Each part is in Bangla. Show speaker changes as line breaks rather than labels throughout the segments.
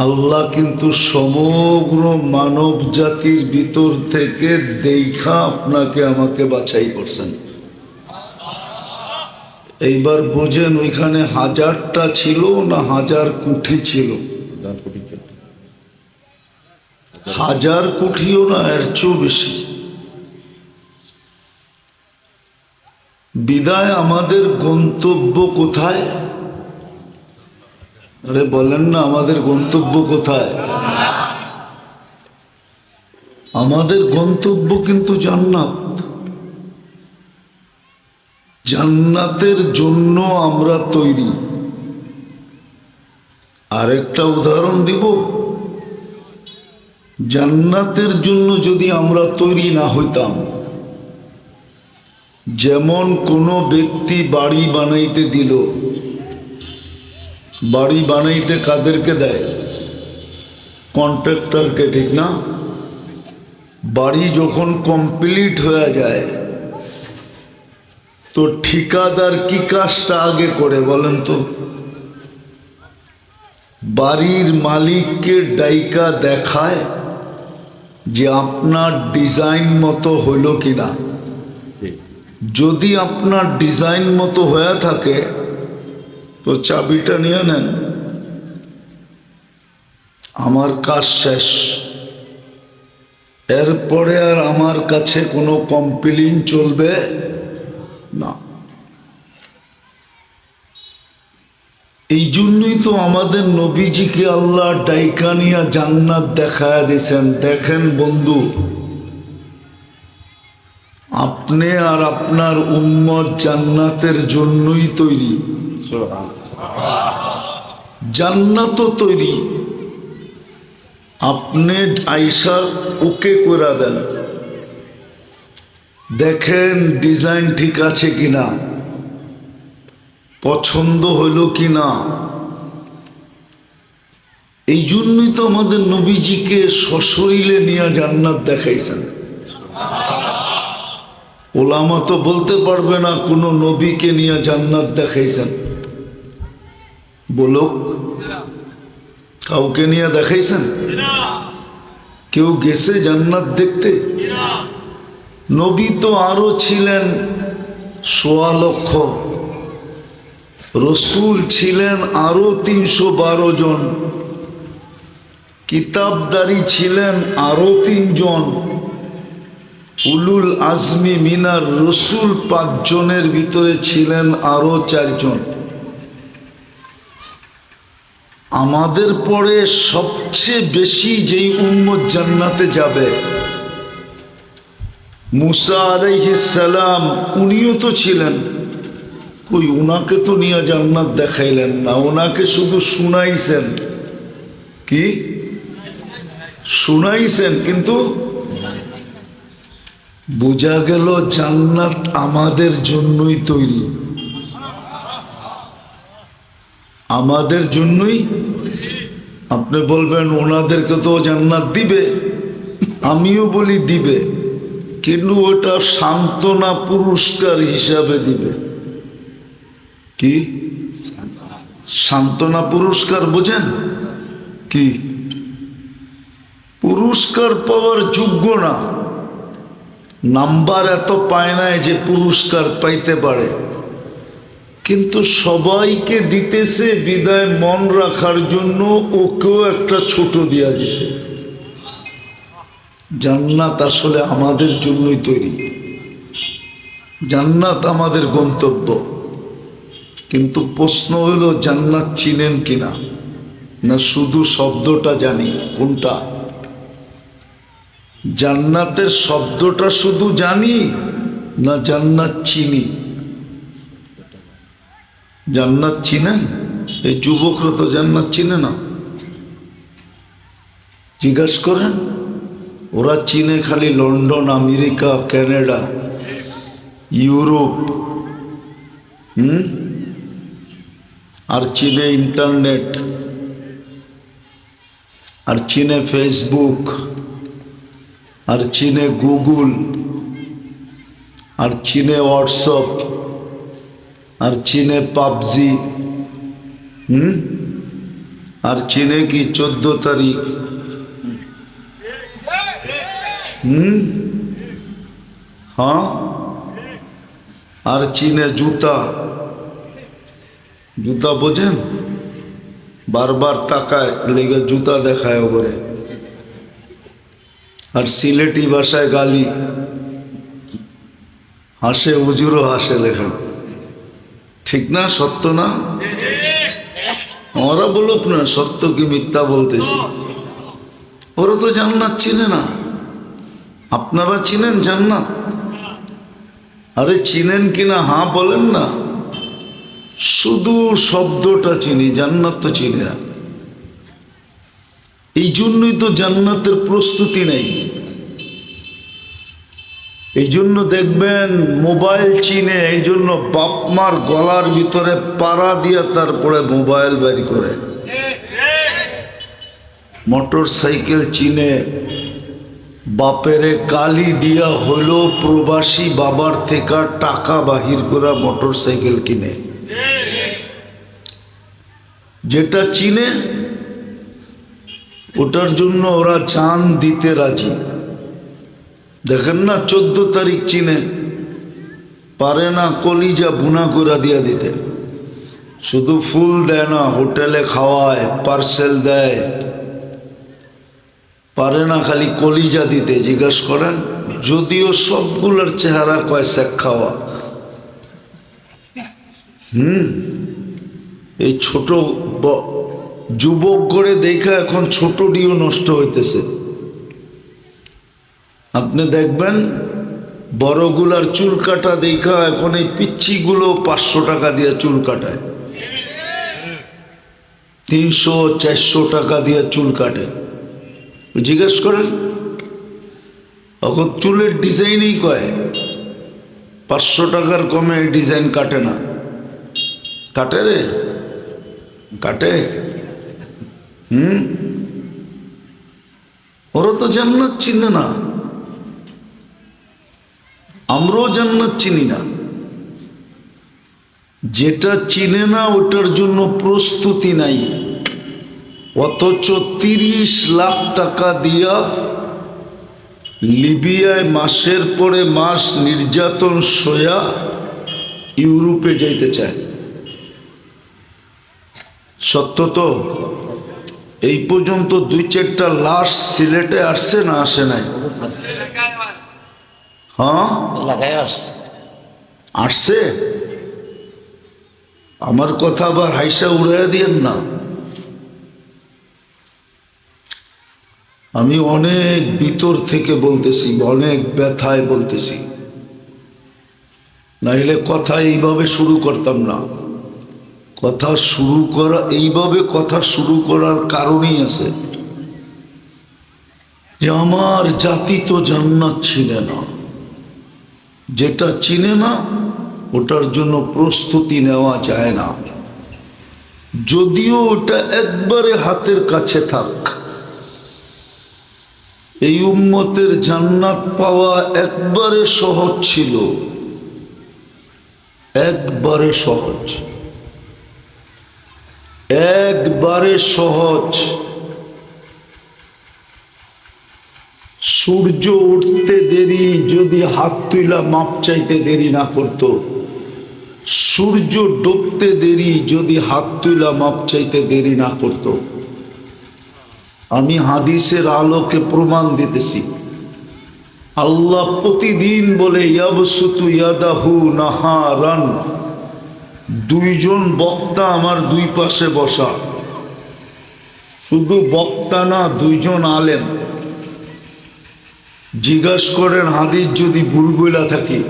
আল্লাহ কিন্তু সমগ্র মানব জাতির ভিতর থেকে দেখা আপনাকে আমাকে বাছাই করছেন। এইবার বোঝেন ওইখানে 1000টা ছিল না 1000 কোটি ছিল? 1000 কোটিও না, এর চেয়েও বেশি। বিদায় আমাদের গন্তব্য কোথায়? আরে বলেন না, আমাদের গন্তব্য কোথায়? আমাদের গন্তব্য কিন্তু জান্নাত। জান্নাতের জন্য আমরা তৈরি। আরেকটা উদাহরণ দিব, জান্নাতের জন্য যদি আমরা তৈরি না হইতাম, যেমন কোনো ব্যক্তি বাড়ি বানাইতে দিল, বাড়ি বানাইতে কাদেরকে দেয়? কন্ট্রাক্টরকে, ঠিক না? বাড়ি যখন কমপ্লিট হয়ে যায় তো ঠিকাদার কি কাজটা আগে করে বলেন তো? বাড়ির মালিককে ডাইকা দেখায় যে আপনার ডিজাইন মতো হইল কিনা। যদি আপনার ডিজাইন মতো হয়ে থাকে তো চাবিটা নিয়ে নেন, আমার কাজ শেষ। এরপরে আর আমার কাছে কোনো কমপ্লেইন চলবে না। এই জন্যই তো আমাদের নবীজিকে আল্লাহ ডাইকা নিয়া জান্নাত দেখায়া দিয়েছেন। দেখেন বন্ধু, আপনি আর আপনার উম্মত জান্নাতের জন্যই তৈরি। জান্নাতও তৈরি। আপনি আয়সা ওকে করে দেন, দেখেন ডিজাইন ঠিক আছে কিনা, পছন্দ হইল কিনা। এই জন্যই তো আমাদের নবীজিকে সশরীরে নিয়ে জান্নাত দেখাইছেন। ওলামা তো বলতে পারবে না কোন নবীকে নিয়ে জান্নাত দেখাইছেন। বলুক, কাউকে নিয়ে দেখাইছেন? কেউ গেছে জান্নাত দেখতে? নবী তো আরো ছিলেন ১৬ লক্ষ, রসুল ছিলেন আরো ৩১২ জন, কিতাবদারি ছিলেন আরো ৩ জন, উলুল আজমি মিনার রসুল ৫ জনের ভিতরে ছিলেন আরো ৪ জন। আমাদের পরে সবচেয়ে বেশি যেই উম্মত জান্নাতে যাবে, মুসা আলাইহিস সালাম, উনিও তো ছিলেন। কই, উনাকে তো নিয়ে জান্নাত দেখাইলেন না, ওনাকে শুধু শুনাইছেন। কি শুনাইছেন? কিন্তু বোঝা গেল জান্নাত আমাদের জন্যই তৈরি, আমাদের জন্যই। আপনি বলবেন ওনাদেরকে তো জান্নাত দিবে, আমিও বলি দিবে, কিন্তু ওটা সান্ত্বনা পুরস্কার হিসাবে দিবে। কি সান্ত্বনা পুরস্কার বোঝেন? কি পুরস্কার পাওয়ার যোগ্য না, নাম্বার এত পায় নাই যে পুরস্কার পাইতে পারে, কিন্তু সবাইকে দিতেছে বিদায় মন রাখার জন্য ওকেও একটা ছোট দিয়া দিছে। জান্নাত আসলে আমাদের জন্যই তৈরি, জান্নাত আমাদের গন্তব্য। কিন্তু প্রশ্ন হইল জান্নাত চিনেন কিনা, না শুধু শব্দটা জানি? কোনটা? জান্নাতের শব্দটা শুধু জানি না জান্নাত চিনি? জান্নাত চিনেন? এই যুবকরা তো জান্নাত চিনে না। জিজ্ঞাসা করেন, ওরা চিনে খালি লন্ডন, আমেরিকা, কানাডা, ইউরোপ, আর চিনে ইন্টারনেট, আর চিনে ফেসবুক, আর চিনে গুগল, আর চিনে হোয়াটসঅ্যাপ, আর চিনে পাবজি, আর চিনে কি 14 তারিখ? হ্যাঁ, আর চিনে জুতা। জুতা বোঝেন? বারবার তাকায় লেগে জুতা দেখায় ওপরে। আর সিলেটি ভাষায় গালি, হাসে, হুজুরও হাসে। দেখেন, ঠিক না? সত্য না? ওরা বলুক না সত্য কি মিথ্যা বলতেছি। ওরা তো জান্নাত চিনে না। আপনারা চিনেন জান্নাত? আরে চিনেন কিনা হ্যাঁ বলেন না। শুধু শব্দটা চিনি, জান্নাত তো চিনি না। এই জন্যই তো জান্নাতের প্রস্তুতি নেই। এই জন্য দেখবেন মোবাইল চিনে, এই জন্য বাপ মার গলার ভিতরে পাড়া দিয়ে তারপরে মোবাইল বের করে। মোটর সাইকেল চিনে, বাপেরে গালি দিয়া হলো প্রবাসী বাবার থেকে টাকা বাহির করা মোটর সাইকেল কিনে। যেটা চিনে ওটার জন্য ওরা জান দিতে রাজি। দেখেন না 14 তারিখ চিনে, পারে না কলিজা বুনা করে দিয়া দিতে। শুধু ফুল দেয় না, হোটেলে খাওয়ায়, পার্সেল দেয়। পারে না খালি কলিজা দিতে। জিজ্ঞাসা করেন, যদিও সবগুলোর চেহারা কয় শেখ খাওয়া। এই ছোট যুবক করে দেখা এখন ছোটটিও নষ্ট হইতেছে। আপনি দেখবেন বড়গুলার চুল কাটা দেখা এখন এই পিচ্ছিগুলো 500 টাকা দিয়ে চুল কাটায়, 300-400 টাকা দিয়ে চুল কাটে। জিজ্ঞেস করেন, এখন চুলের ডিজাইনই কয় 500 টাকার কমে ডিজাইন কাটে না। কাটে রে, কাটে। ওরা তো জান্নাত চিনে না, আমরাও জান্নাত চিনি না। যেটা চিনে না ওটার জন্য প্রস্তুতি নাই। অথচ 30 লাখ টাকা দিয়া লিবিয়ায় মাসের পরে মাস নির্যাতন সয়া ইউরোপে যাইতে চায়। সত্য তো? এই পর্যন্ত 2-4টা লাশ সিলেটে আসছে না আসে নাই? হ্যাঁ, আসছে। আমার কথা আবার হাইসা উড়াইয়া দিয়েন না। আমি অনেক ভিতর থেকে বলতেছি, অনেক ব্যথায় বলতেছি, নাইলে কথা এইভাবে শুরু করতাম না। কথা শুরু করা, এইভাবে কথা শুরু করার কারণই আছে যে আমার জাতি তো জান্নাত চিনে না। যেটা চিনে না ওটার জন্য প্রস্তুতি নেওয়া যায় না। যদিও ওটা একবারে হাতের কাছে থাক। এই উম্মতের জান্নাত পাওয়া একবারে সহজ ছিল, একবারে সহজ, একবারে সহজ। সূর্য উঠতে দেরি যদি হাত তুলা মাপ চাইতে দেরি না করত, সূর্য ডুবতে দেরি যদি হাত তুলা মাপ চাইতে দেরি না করত। আমি হাদিসের আলোকে প্রমাণ দিতেছি। আল্লাহ প্রতিদিন বলে ইয়াবসুতু ইয়াদাহু নাহারান। 2 জন বক্তা আমার 2 পাশে বসা, শুধু বক্তা না, 2 জন আলেম। জিজ্ঞাসা করেন হাদিস যদি ভুল বইলা থাকি।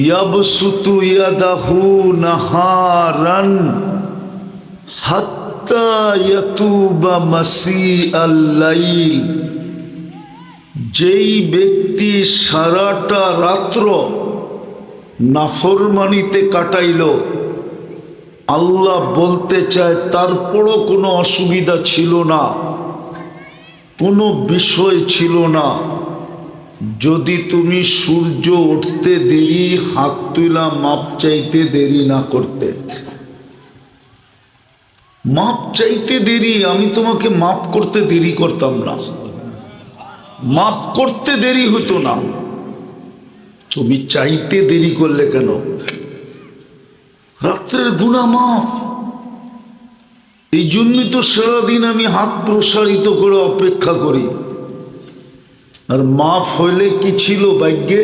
ইয়াবসুতু ইয়াদাহু নাহারান হাত্তা ইয়াতুবা মাসিআল লাইল। যেই ব্যক্তি সারাটা রাত্র নাফরমানিতে কাটাইল, আল্লাহ বলতে চায় তারপরও কোনো অসুবিধা ছিল না, কোনো বিষয় ছিল না, যদি তুমি সূর্য উঠতে দেরি হাত তুলা মাপ চাইতে দেরি না করতে। মাপ চাইতে দেরি, আমি তোমাকে মাপ করতে দেরি করতাম না, মাপ করতে দেরি হতো না, তুমি চাইতে দেরি করলে কেন? রাত্রের গুনাহ মাপ, এই জন্যই তো সারাদিন আমি হাত প্রসারিত করে অপেক্ষা করি। আর মাফ হইলে কি ছিল ভাগ্যে?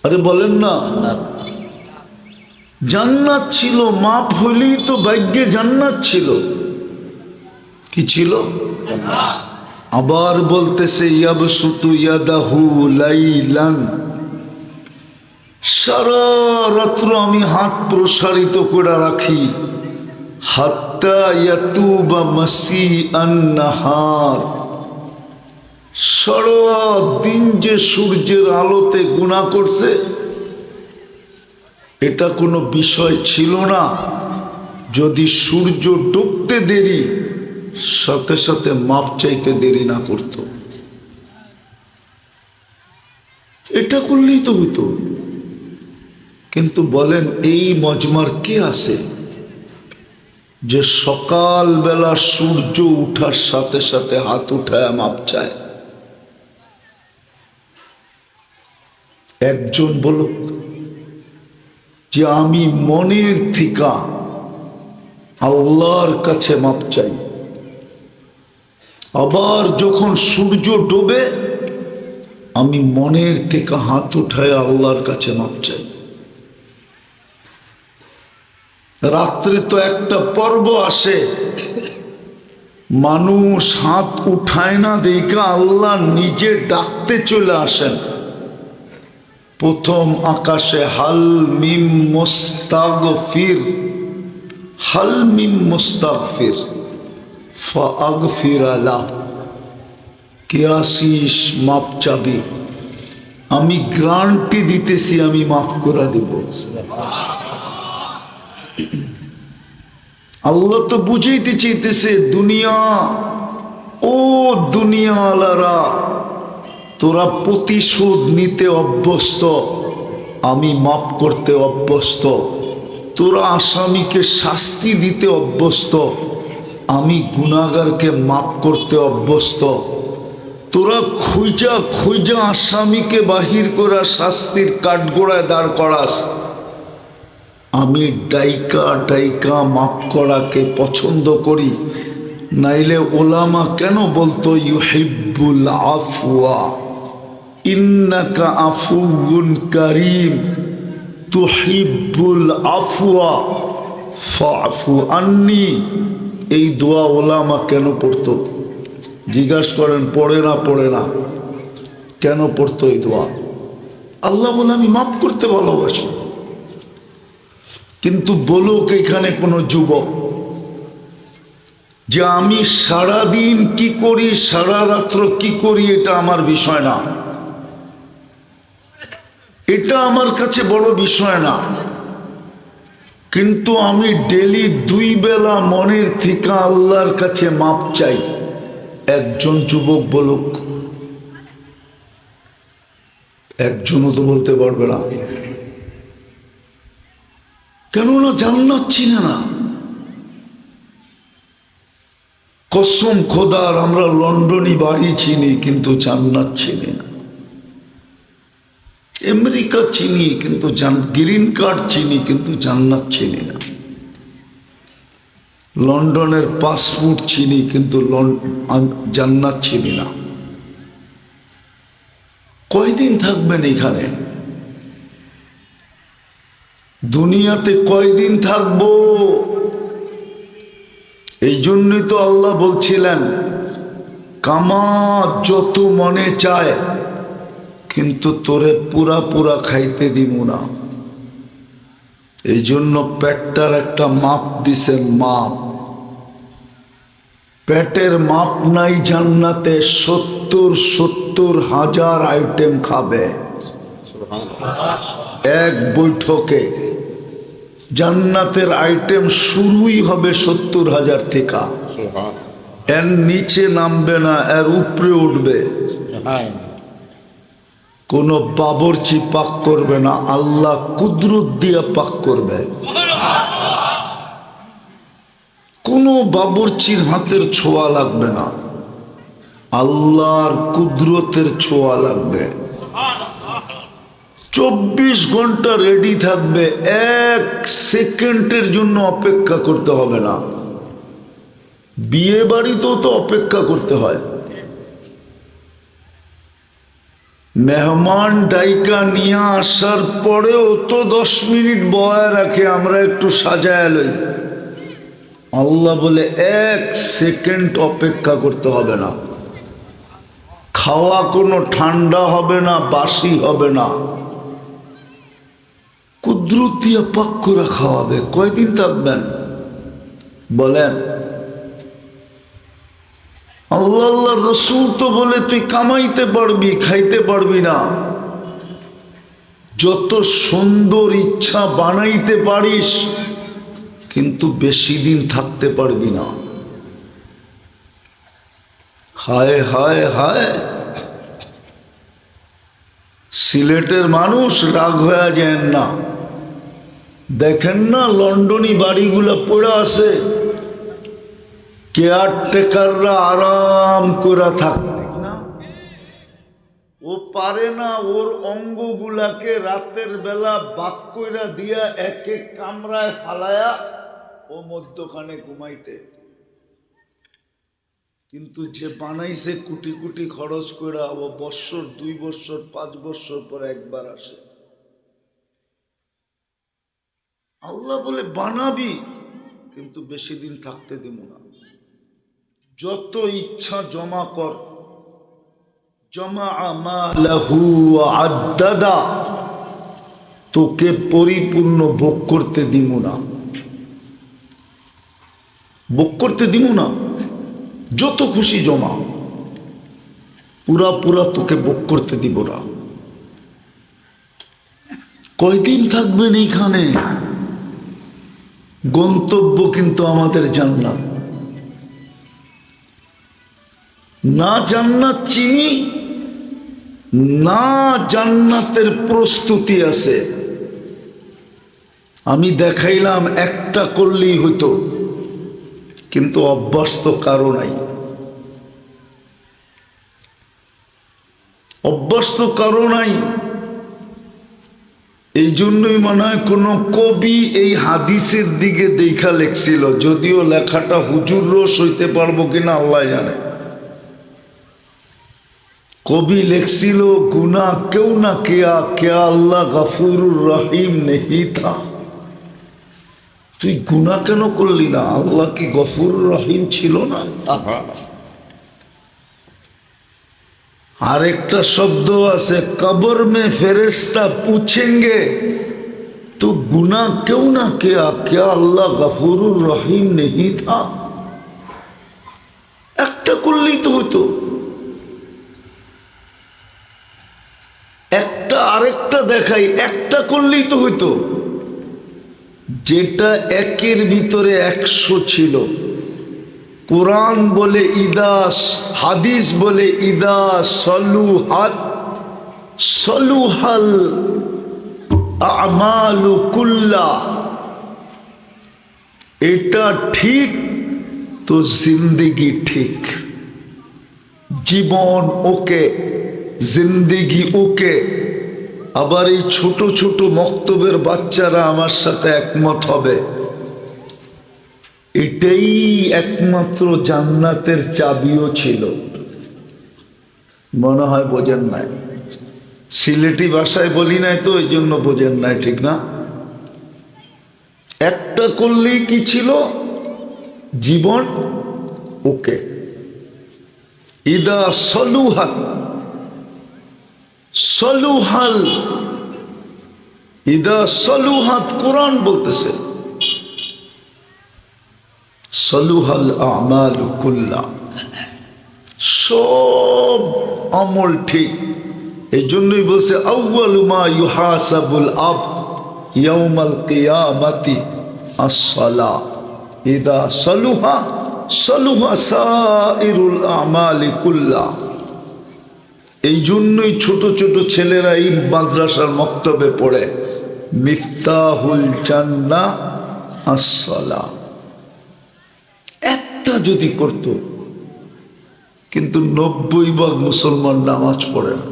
আরে বলেন না, জান্নাত ছিল। মাফ হইলেই তো ভাগ্যে জান্নাত ছিল। কি ছিল? আবার বলতেছে ইয়াবসুতু ইয়াদাহু লাইলান, সারা রাত্র আমি হাত প্রসারিত করে রাখি, হাত্তা ইয়াতুবা মাসিআন নাহার, সারা দিন যে সূর্যের আলোতে গুনাহ করছে এটা কোনো বিষয় ছিল না। যদি সূর্য ডুবতে দেরি, সাথে সাথে মাপ চাইতে দেরি না করত, এটা করলেই তো হইতো। কিন্তু বলেন এই মজমার কে আছে যে সকালবেলা সূর্য উঠার সাথে সাথে হাত উঠায় মাপ চায়? একজন বলুক যে আমি মনের থিকা আল্লাহর কাছে মাপ চাই। আবার যখন সূর্য ডোবে আমি মনের থেকে হাত উঠায় আল্লাহর কাছে মাপ চাই। রাত্রে তো একটা পর্ব আসে, মানুষ হাত উঠায় না দেখা আল্লাহ নিজে ডাকতে চলে আসেন। প্রথম আকাশে হাল মিম মুস্তাগফির, হাল মিম মুস্তাগফির ফাগফির আলা, কে আসিস মাপ চাবি, আমি গ্যারান্টি দিতেছি আমি মাফ করে দেব। আল্লাহ তো বুঝাইতে চাইতেছে দুনিয়া, ও দুনিয়া আলারা, তোরা প্রতিশোধ নিতে অভ্যস্ত, আমি মাফ করতে অভ্যস্ত। তোরা আসামিকে শাস্তি দিতে অভ্যস্ত, আমি গুনাহগারকে মাফ করতে অভ্যস্ত। তোরা খুঁজা খুঁজা আসামিকে বাহির করা শাস্তির কাঠগোড়ায় দাঁড় করাস, আমি ডাইকা ডাইকা মাফ করাকে পছন্দ করি। নাইলে ওলামা কেন বলতো ইউহিব্বুল আফওয়া, ইন্নাকা আফুউন কারীম তুহিব্বুল আফওয়া ফাফু আন্নি। এই দোয়া ওলামা কেন পড়তো? জিজ্ঞাসা করেন, পড়ে না? পড়ে না। কেন পড়তো এই দোয়া? আল্লাহ বলে আমি মাফ করতে ভালোবাসি। কিন্তু বলুক এখানে কোনো যুবক যে আমি সারাদিন কি করি, সারা রাত্র কি করি, এটা আমার বিষয় না, এটা আমার কাছে বড় বিষয় না। কিন্তু আমি ডেলি 2 বেলা মনের থেকে আল্লাহর কাছে মাপ চাই। একজন যুবক বলুক, একজনও তো বলতে পারবে না। কেননা জান্নাত চিনে না। কসম খোদার, আমরা লন্ডনই বাড়ি চিনি কিন্তু জান্নাত চিনি না। আমেরিকা চিনি কিন্তু গ্রিন কার্ড চিনি কিন্তু জান্নাত চিনি না। লন্ডনের পাসপোর্ট চিনি কিন্তু জান্নাত চিনি না। কয়দিন থাকবেন এখানে? দুনিয়াতে কয়দিন থাকবো? এই জন্যই তো আল্লাহ বলছিলেন কামা যত মনে চায়, কিন্তু তোরে পুরা পুরা খাইতে দিব না। এই জন্য পেটটার একটা মাপ দিছেন, মাপ। পেটের মাপ নাই জান্নাতে, 70,000 আইটেম খাবে এক বৈঠকে। জান্নাতের আইটেম শুরুই হবে 70,000 থেকে, এর নিচে নামবে না, এর উপরে উঠবে। কোন বাবরচি পাক করবে না, আল্লাহ কুদরত দিয়া পাক করবে। কোনো বাবুর্চির হাতের ছোঁয়া লাগবে না, আল্লাহর কুদরতের ছোঁয়া লাগবে। 24 ঘন্টা রেডি থাকবে, 1 সেকেন্ডের জন্য অপেক্ষা করতে হবে না। বিয়ে বাড়িতেও তো অপেক্ষা করতে হয়। মেহমান ডাইকা নিয়ে আসার পরেও তো 10 মিনিট বয়ায় রাখে, আমরা একটু সাজায় লই। আল্লাহ বলে 1 সেকেন্ড অপেক্ষা করতে হবে না। খাওয়া কোনো ঠান্ডা হবে না, বাসি হবে না, কুদরতিয়া পাক করে খাওয়াবে। কয়দিন থাকবেন বলেন? আল্লাহ রসুল তো বলে তুই কামাইতে পারবি, খাইতে পারবি না, যত সুন্দর ইচ্ছা বানাইতে পারিস, কিন্তু বেশি দিন থাকতে পারবি না। হায় হায় হায়, সিলেটের মানুষ রাগ হয়ে যায় না। দেখেন না লন্ডনী বাড়িগুলা পড়ে আছে, কেয়ারটেকাররা আরাম করে থাকে না, ও পারে না ওর অঙ্গগুলাকে রাতের বেলা বাক কইরা দিয়া এক এক কামরায় ফালায়া ও মধ্যখানে ঘুমাইতে। কিন্তু যে বানাইছে কোটি কোটি খরচ করে, ও বৎসর 2 বৎসর 5 বৎসর পর একবার আসে। আল্লাহ বলে বানাবি, কিন্তু বেশি দিন থাকতে দিব না। যত ইচ্ছা জমা কর, জমা মালাহু আদ্দাদা, তোকে পরিপূর্ণ ভোগ করতে দিব না, ভোগ করতে দিব না। যত খুশি জমা, পুরা পুরা তোকে ভোগ করতে দিব না। কয়দিন থাকবেন এইখানে? গন্তব্য কিন্তু আমাদের জান্নাত। না জান্নাত চিনি, না জান্নাতের প্রস্তুতি আছে। আমি দেখাইলাম একটা করলেই হইতো, কিন্তু অভ্যাস তো কারো নাই, অভ্যাস তো কারো নাই। এই জন্যই মনে হয় কোনো কবি এই হাদিসের দিকে দেখা লেখছিল, যদিও লেখাটা হুজুর রস হইতে পারবো কিনা আল্লাহ জানে। কবি লেখছিল, গুনাহ কেউ না কিয়া, क्या আল্লাহ গফুরুর রহিম নেহি থা। তুই গুনাহ কেন করলি না? আল্লাহ কি গফুরুর রহিম ছিল না? আরেকটা শব্দ আছে, কবর মে ফেরেশতা পুছেঙ্গে তো গুনাহ কেউ না কিয়া, क्या আল্লাহ গফুরুর রহিম নেহি থা। একটা করলেই তো হতো। একটা আরেকটা দেখাই, একটা করলেই তো হইতো। যেটা একের ভিতরে 100 ছিল। কোরআন বলে ইদাস, হাদিস বলে ইদা সলুহাত সলুহাল আমালু কুল্লা। এটা ঠিক তো জিন্দেগি ঠিক, জীবন ওকে, জিন্দেগি ওকে। আবার এই ছোট ছোট মক্তবের বাচ্চারা আমার সাথে একমত হবে, এটাই একমাত্র জান্নাতের চাবিও ছিল। মনে হয় বোঝেন নাই, সিলেটি ভাষায় বলি নাই তো এই জন্য বোঝেন নাই, ঠিক না? একটা করলেই কি ছিল? জীবন ওকে। ইদা সলুহাত সলুহাল, ইদা সলুহাত কোরআন বলতেছে, সলুহাল আমাল কুল্লা, সব আমল ঠিক। এই জন্যই বলছে আউয়ালু মা ইউহাসাবুল আব ইয়াউমাল কিয়ামাতি আস-সালাহ, ইদা সলুহা সলুহা সাইরুল আমালি কুল্লা। এই জন্যই ছোট ছোট ছেলেরা এই মাদ্রাসার মক্তবে পড়ে, মিফতাহুল জান্নাহ আস-সালাহ। যদি করত, কিন্তু 90% মুসলমান নামাজ পড়ে না।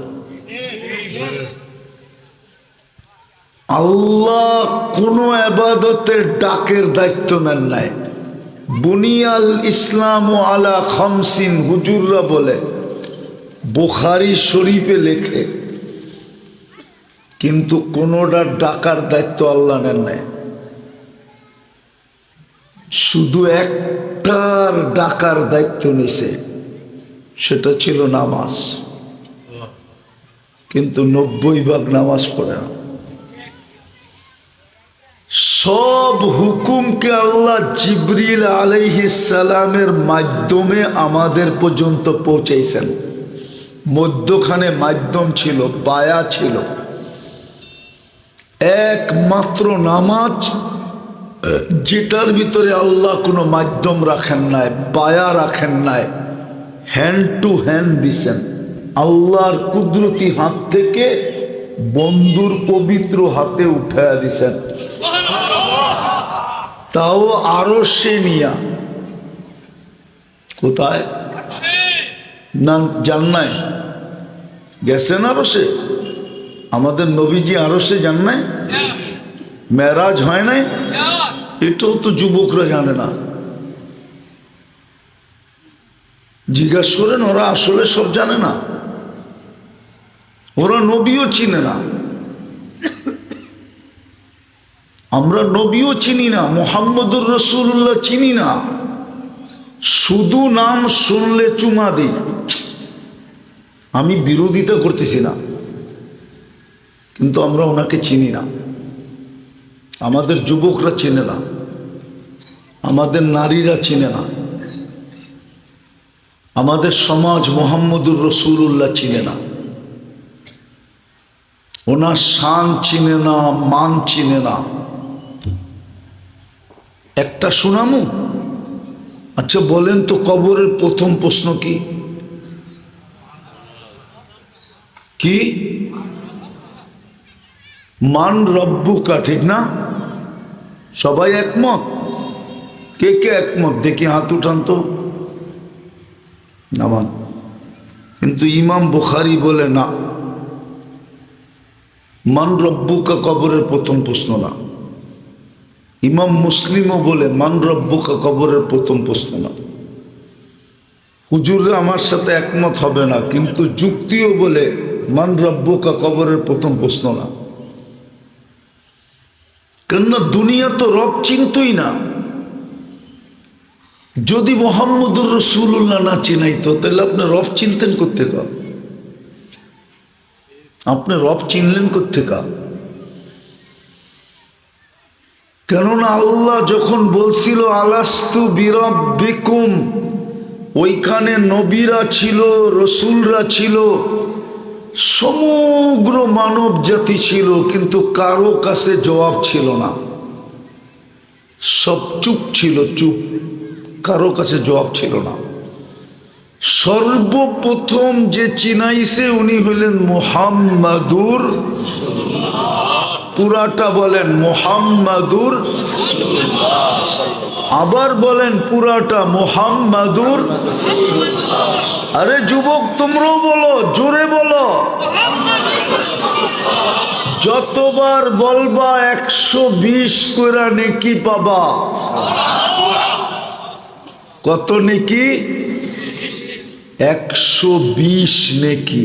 আল্লাহ কোন ইবাদতের ডাকের দায়িত্ব নেন নাই। বুনিয়াল ইসলাম আলা খামসিন, হুজুররা বলে, বুখারী শরীফে লেখে, কিন্তু কোনটার ডাকার দায়িত্ব আল্লাহ নেন নাই। শুধু একটার ডাকার দায়িত্ব নিছে, সেটা ছিল নামাজ। কিন্তু 90% নামাজ পড়ে না। সব হুকুমকে আল্লাহ জিবরিল আলাইহিস সালামের মাধ্যমে আমাদের পর্যন্ত পৌঁছাইছেন। মধ্যখানে মাধ্যম ছিল, বায়া ছিল। একমাত্র নামাজ, যেটার ভিতরে আল্লাহ কোনো মাধ্যম রাখেন নাই, বায়া রাখেন নাই, হ্যান্ড টু হ্যান্ড দিছেন। আল্লাহর কুদরতি হাত থেকে বন্ধুর পবিত্র হাতে উঠায়া দিছেন, তাও আরশে নিয়া। কোথায়? না জান নাই? গেছেন আরশে? আমাদের নবীজি আরশে যান নাই? মেরাজ হয় নাই? এটাও তো যুবকরা জানে না। জিজ্ঞাসা করেন, ওরা আসলে সব জানে না। ওরা নবীও চিনে না, আমরা নবীও চিনি না, মুহাম্মদুর রাসূলুল্লাহ চিনি না। শুধু নাম শুনলে চুমা দিই। আমি বিরোধিতা করতেছি না, কিন্তু আমরা ওনাকে চিনি না। আমাদের যুবকরা চিনে না, আমাদের নারীরা চিনে না, আমাদের সমাজ মুহাম্মদুর রাসূলুল্লাহ চিনে না। ওনার শান চিনে না, মান চিনে না। একটা শোনামু? আচ্ছা বলেন তো, কবরের প্রথম প্রশ্ন কি? কি? মান রব্বুকা, ঠিক না? সবাই একমত? কে কে একমত দেখি হাত উঠান তো। নামান। কিন্তু ইমাম বুখারী বলে না, মান রব্বুকা কবরের প্রথম প্রশ্ন না। ইমাম মুসলিমও বলে মান রব্বুকা কবরের প্রথম প্রশ্ন না। হুজুররা আমার সাথে একমত হবে না, কিন্তু যুক্তিও বলে মান রব্বুকা কবরের প্রথম প্রশ্ন না। কেননা দুনিয়া তো রব চিনতই না। যদি মুহাম্মদুর রাসূলুল্লাহ না চিনাইতো, তাহলে আপনি রব চিনতেন কোত্থেকে? আপনি রব চিনলেন কোত্থেকে? কেননা আল্লাহ যখন বলছিল আলাস্তু বিরাব্বিকুম, ওইখানে নবীরা ছিল, রসুলরা ছিল, সমগ্র মানব জাতি ছিল, কিন্তু কারো কাছে জবাব ছিল না। সব চুপ ছিল, চুপ, কারো কাছে জবাব ছিল না। সর্বপ্রথম যে চিনাইছে উনি হলেন মুহাম্মাদুর, পুরাটা বলেন মুহাম্মাদুর, আবার বলেন পুরাটা মুহাম্মাদুর। আরে যুবক তোমরাও বলো, জোরে বলো। যতবার বলবা 120 কইরা নেকি পাবা। কত নেকি? 120 নেকি।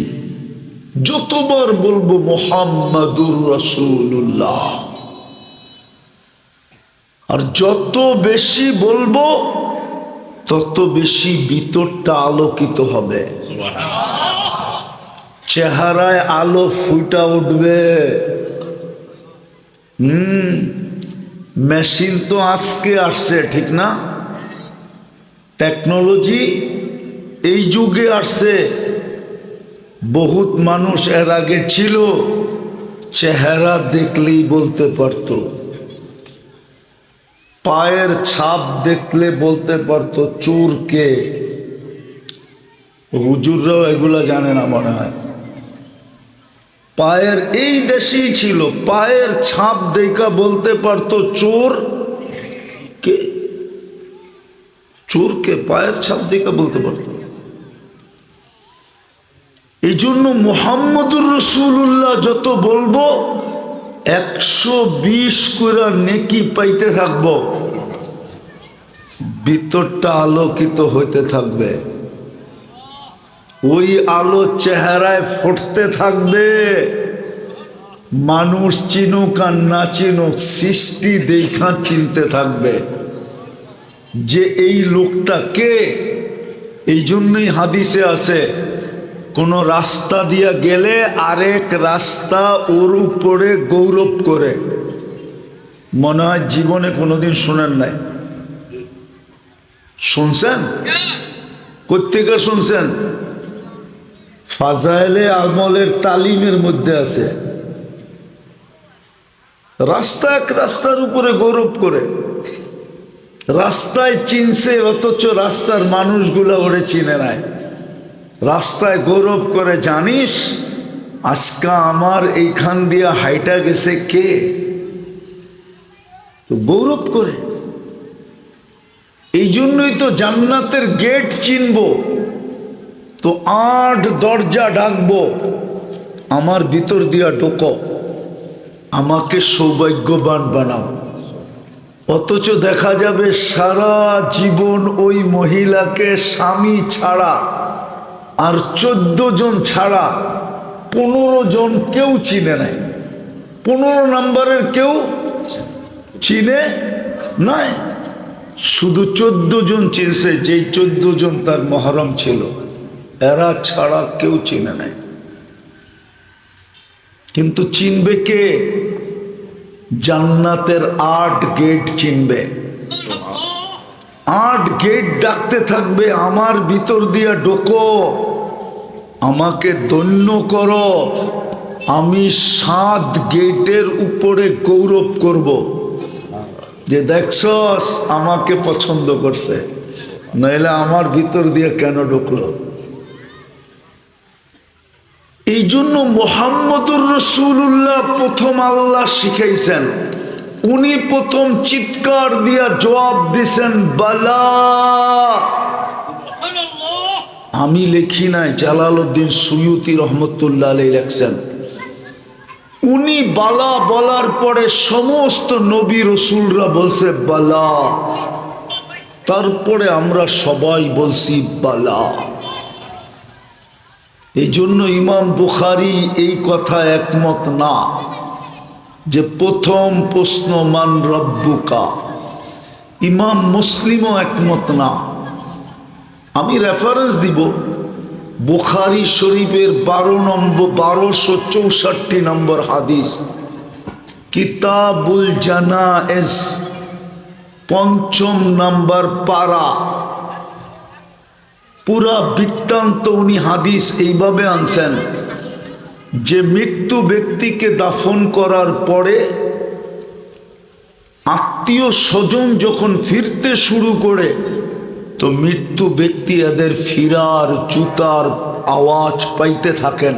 যতবার বলবো মুহাম্মাদুর রাসূলুল্লাহ, আর যত বেশি বলবো তত বেশি ভিতরটা আলোকিত হবে, চেহারায় আলো ফুটা উঠবে। মেশিন তো আজকে আসছে, ঠিক না? টেকনোলজি এই যুগে আসছে। বহুত মানুষ এর আগে ছিল, চেহারা দেখলেই বলতে পারতো, পায়ের ছাপ দেখলে বলতে পারতো চোর কে। হুজুররাও এগুলা জানে না মনে হয়। পায়ের, এই দেশেই ছিল, পায়ের ছাপ দেখা বলতে পারতো চোর কে। চোরকে পায়ের ছাপ দেখে বলতে পারত। এই জন্য মুহাম্মদুর রাসূলুল্লাহ যত বলবো 120 করে নেকি পাইতে থাকবো, ভিতরটা আলোকিত হইতে থাকবে, ওই আলো চেহারায় ফুটতে থাকবে। মানুষ চিনুক আর না চিনুক, সৃষ্টি দেখা চিনতে থাকবে যে এই লোকটা কে। এই জন্যই হাদিসে আছে, কোন রাস্তা দিয়া গেলে আরেক রাস্তা ওর উপরে গৌরব করে। মনে হয় জীবনে কোনোদিন শোনেন নাই। শুনছেন? কোত্থেকে শুনছেন? ফাজাইলে আমলের তালিমের মধ্যে আছে। রাস্তা এক রাস্তার উপরে গৌরব করে, রাস্তায় চিনছে অথচ রাস্তার মানুষগুলা ওরে চিনে নাই। রাস্তায় গৌরব করে, জানিস আজকা আমার এইখান দিয়া হাইটা গেছে কে? তো গৌরব করে। এই জন্যই তো জান্নাতের গেট চিনবো তো 8 দরজা ডাকবো, আমার ভিতর দিয়া ঢোকো, আমাকে সৌভাগ্যবান বানাও। অথচ দেখা যাবে সারা জীবন ওই মহিলাকে স্বামী ছাড়া আর 14 জন ছাড়া 15 জন কেউ চিনে নাই। 15 নম্বরের কেউ চিনে নাই, শুধু 14 জন চিনছে, যেই 14 জন তার মহরম ছিল, এরা ছাড়া কেউ চিনে নাই। কিন্তু চিনবে কে? জান্নাতের 8 গেট চিনবে। 8 গেট ডাকতে থাকবে, আমার ভিতর দিয়া ঢোকো, আমাকে ধন্য করো, আমি 7 গেটের উপরে গৌরব করব যে দেখছস আমাকে পছন্দ করছে, নাইলে আমার ভিতর দিয়ে কেন ঢুকলো। এই জন্য মুহাম্মদুর রাসূলুল্লাহ প্রথম আল্লাহ শিখাইছেন, উনি প্রথম চিৎকার দিয়া জবাব দিছেন বালা। আমি লিখি নাই, জালালউদ্দিন সুয়ুতি রহমতুল্লাহ আলাইহি লেখছেন। উনি বালা বলার পরে সমস্ত নবী রাসূলরা বলছে বালা, তারপরে আমরা সবাই বলছি বালা। এই জন্য ইমাম বুখারী এই কথা একমত না যে প্রথম প্রশ্ন মান রব্বুকা। ইমাম মুসলিমও একমত না। আমি রেফারেন্স দিব, বুখারী শরীফের 1264 নম্বর হাদিস, কিতাবুল জানায়েজ 5ম নম্বর পারা। পুরা বৃত্তান্ত উনি হাদিস এইভাবে আনছেন যে মৃত্যু ব্যক্তিকে দাফন করার পরে আত্মীয় স্বজন যখন ফিরতে শুরু করে তো মৃত্যু ব্যক্তি এদের ফিরার জুতার আওয়াজ পাইতে থাকেন।